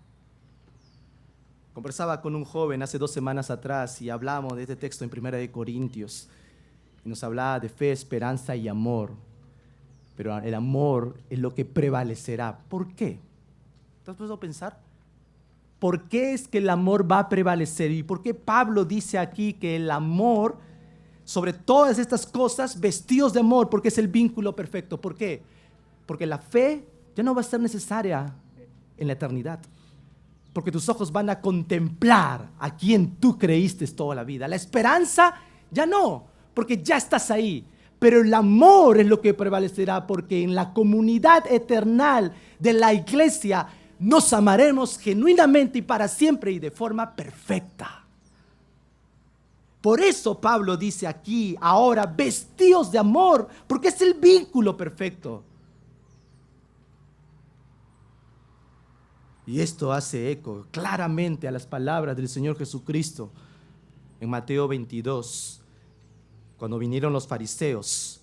Speaker 1: Conversaba con un joven hace 2 semanas atrás y hablamos de este texto en 1 Corintios. Y nos hablaba de fe, esperanza y amor. Pero el amor es lo que prevalecerá. ¿Por qué? ¿Te has puesto a pensar? ¿Por qué es que el amor va a prevalecer? ¿Y por qué Pablo dice aquí que el amor, sobre todas estas cosas, vestidos de amor, porque es el vínculo perfecto? ¿Por qué? Porque la fe ya no va a ser necesaria en la eternidad. Porque tus ojos van a contemplar a quien tú creíste toda la vida. La esperanza ya no, porque ya estás ahí. Pero el amor es lo que prevalecerá, porque en la comunidad eternal de la iglesia nos amaremos genuinamente y para siempre y de forma perfecta. Por eso Pablo dice aquí, ahora, vestidos de amor, porque es el vínculo perfecto. Y esto hace eco claramente a las palabras del Señor Jesucristo en Mateo 22, cuando vinieron los fariseos,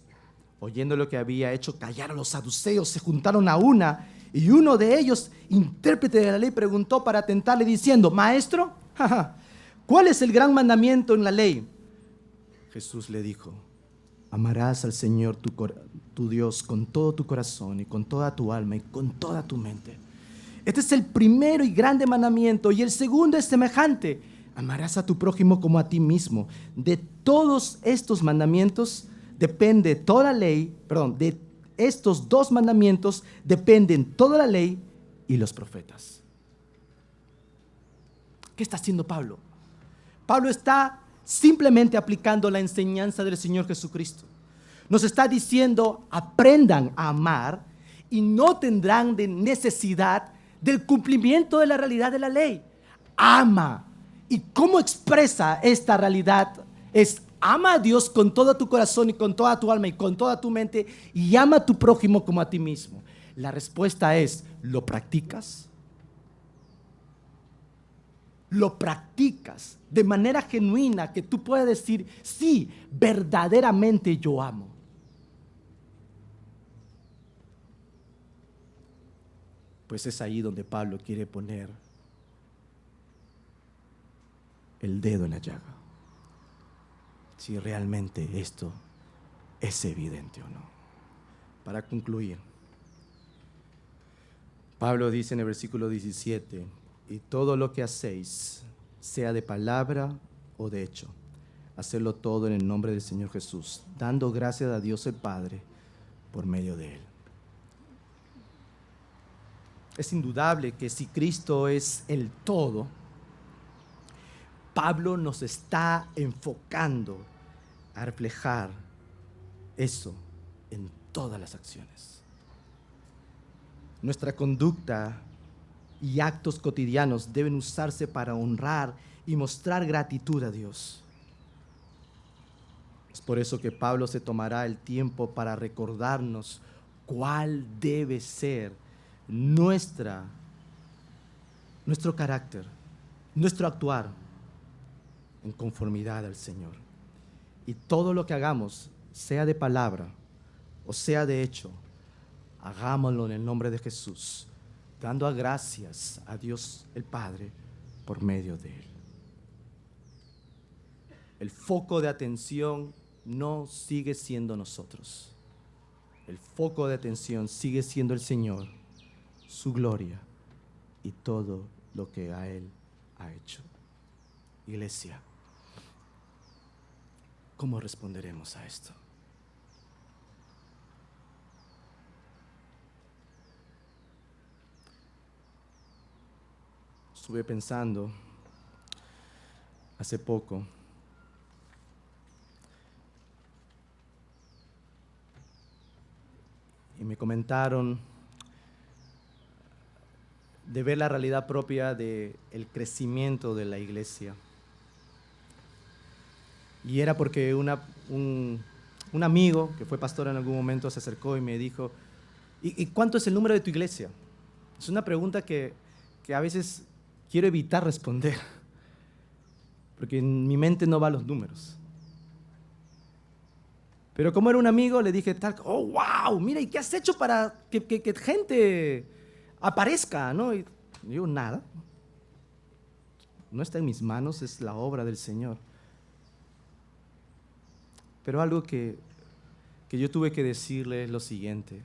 Speaker 1: oyendo lo que había hecho callar a los saduceos, se juntaron a una, y uno de ellos, intérprete de la ley, preguntó para tentarle diciendo: Maestro, ¿cuál es el gran mandamiento en la ley? Jesús le dijo: amarás al Señor tu Dios con todo tu corazón y con toda tu alma y con toda tu mente. Este es el primero y grande mandamiento. Y el segundo es semejante: amarás a tu prójimo como a ti mismo. De todos estos mandamientos depende toda la ley, de estos dos mandamientos dependen toda la ley y los profetas. ¿Qué está haciendo Pablo? Pablo está simplemente aplicando la enseñanza del Señor Jesucristo. Nos está diciendo: aprendan a amar y no tendrán de necesidad del cumplimiento de la realidad de la ley. Ama. ¿Y cómo expresa esta realidad? Es: ama a Dios con todo tu corazón y con toda tu alma y con toda tu mente, y ama a tu prójimo como a ti mismo. La respuesta es: ¿lo practicas? Lo practicas de manera genuina, que tú puedas decir: sí, verdaderamente yo amo. Pues es ahí donde Pablo quiere poner el dedo en la llaga. Si realmente esto es evidente o no. Para concluir, Pablo dice en el versículo 17: y todo lo que hacéis, sea de palabra o de hecho, hacedlo todo en el nombre del Señor Jesús, dando gracias a Dios el Padre por medio de Él. Es indudable que si Cristo es el todo, Pablo nos está enfocando a reflejar eso en todas las acciones. Nuestra conducta y actos cotidianos deben usarse para honrar y mostrar gratitud a Dios. Es por eso que Pablo se tomará el tiempo para recordarnos cuál debe ser nuestro carácter, nuestro actuar en conformidad al Señor. Y todo lo que hagamos, sea de palabra o sea de hecho, hagámoslo en el nombre de Jesús, dando gracias a Dios el Padre por medio de Él. El foco de atención no sigue siendo nosotros. El foco de atención sigue siendo el Señor, su gloria y todo lo que a Él ha hecho. Iglesia, ¿cómo responderemos a esto? Estuve pensando hace poco y me comentaron de ver la realidad propia del crecimiento de la iglesia. Y era porque un amigo que fue pastor en algún momento se acercó y me dijo: ¿y cuánto es el número de tu iglesia? Es una pregunta que a veces quiero evitar responder, porque en mi mente no van los números. Pero como era un amigo, le dije: oh, wow, mira, ¿y qué has hecho para que gente aparezca? ¿No? Y yo: nada. No está en mis manos, es la obra del Señor. Pero algo que yo tuve que decirle es lo siguiente: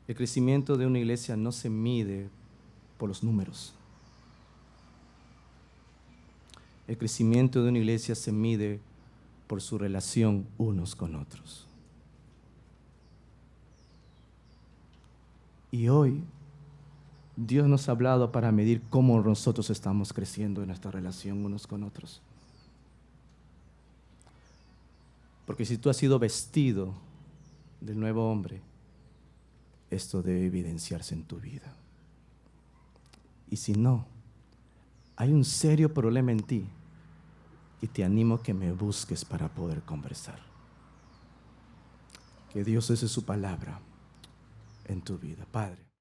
Speaker 1: el crecimiento de una iglesia no se mide por los números. El crecimiento de una iglesia se mide por su relación unos con otros. Y hoy Dios nos ha hablado para medir cómo nosotros estamos creciendo en nuestra relación unos con otros. Porque si tú has sido vestido del nuevo hombre, esto debe evidenciarse en tu vida. Y si no, hay un serio problema en ti, y te animo a que me busques para poder conversar. Que Dios use su palabra en tu vida. Padre.